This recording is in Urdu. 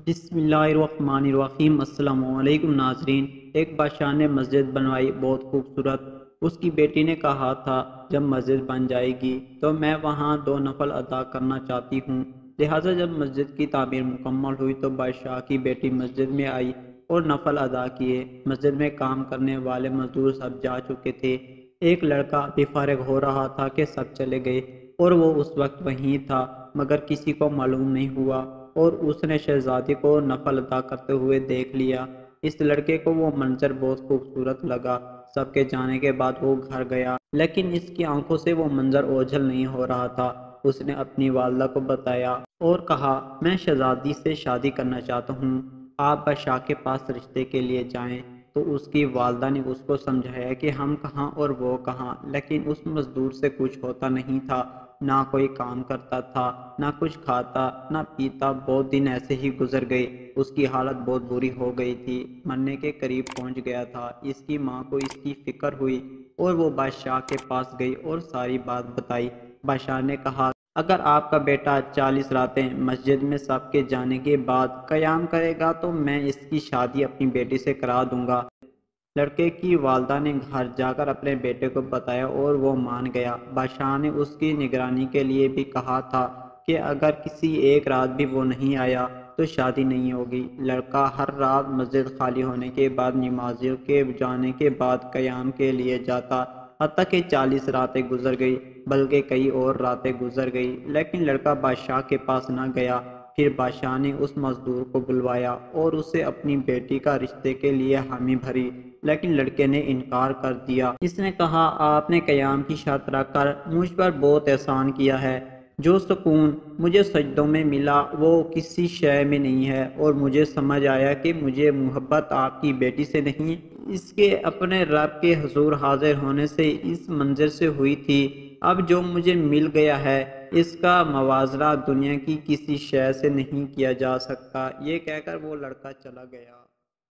بسم اللہ الرحمن الرحیم۔ السلام علیکم ناظرین۔ ایک بادشاہ نے مسجد بنوائی، بہت خوبصورت۔ اس کی بیٹی نے کہا تھا جب مسجد بن جائے گی تو میں وہاں 2 نفل ادا کرنا چاہتی ہوں۔ لہٰذا جب مسجد کی تعمیر مکمل ہوئی تو بادشاہ کی بیٹی مسجد میں آئی اور نفل ادا کیے۔ مسجد میں کام کرنے والے مزدور سب جا چکے تھے۔ ایک لڑکا ابھی فارغ ہو رہا تھا کہ سب چلے گئے اور وہ اس وقت وہیں تھا، مگر کسی کو معلوم نہیں ہوا اور اس نے شہزادی کو نفل ادا کرتے ہوئے دیکھ لیا۔ اس لڑکے کو وہ منظر بہت خوبصورت لگا۔ سب کے جانے کے بعد وہ گھر گیا، لیکن اس کی آنکھوں سے وہ منظر اوجھل نہیں ہو رہا تھا۔ اس نے اپنی والدہ کو بتایا اور کہا، میں شہزادی سے شادی کرنا چاہتا ہوں، آپ بادشاہ کے پاس رشتے کے لیے جائیں۔ تو اس کی والدہ نے اس کو سمجھایا کہ ہم کہاں اور وہ کہاں، لیکن اس مزدور سے کچھ ہوتا نہیں تھا، نہ کوئی کام کرتا تھا، نہ کچھ کھاتا نہ پیتا۔ بہت دن ایسے ہی گزر گئے۔ اس کی حالت بہت بری ہو گئی تھی، مرنے کے قریب پہنچ گیا تھا۔ اس کی ماں کو اس کی فکر ہوئی اور وہ بادشاہ کے پاس گئی اور ساری بات بتائی۔ بادشاہ نے کہا، اگر آپ کا بیٹا 40 راتیں مسجد میں سب کے جانے کے بعد قیام کرے گا تو میں اس کی شادی اپنی بیٹی سے کرا دوں گا۔ لڑکے کی والدہ نے گھر جا کر اپنے بیٹے کو بتایا اور وہ مان گیا۔ بادشاہ نے اس کی نگرانی کے لیے بھی کہا تھا کہ اگر کسی ایک رات بھی وہ نہیں آیا تو شادی نہیں ہوگی۔ لڑکا ہر رات مسجد خالی ہونے کے بعد نمازیوں کے جانے کے بعد قیام کے لیے جاتا، حتیٰ کہ 40 راتیں گزر گئی، بلکہ کئی اور راتیں گزر گئی، لیکن لڑکا بادشاہ کے پاس نہ گیا۔ پھر بادشاہ نے اس مزدور کو بلوایا اور اسے اپنی بیٹی کا رشتے کے لیے حامی بھری، لیکن لڑکے نے انکار کر دیا۔ اس نے کہا، آپ نے قیام کی شرط رکھ کر مجھ پر بہت احسان کیا ہے۔ جو سکون مجھے سجدوں میں ملا وہ کسی شے میں نہیں ہے، اور مجھے سمجھ آیا کہ مجھے محبت آپ کی بیٹی سے نہیں، اس کے اپنے رب کے حضور حاضر ہونے سے اس منظر سے ہوئی تھی۔ اب جو مجھے مل گیا ہے اس کا موازنہ دنیا کی کسی شے سے نہیں کیا جا سکتا۔ یہ کہہ کر وہ لڑکا چلا گیا۔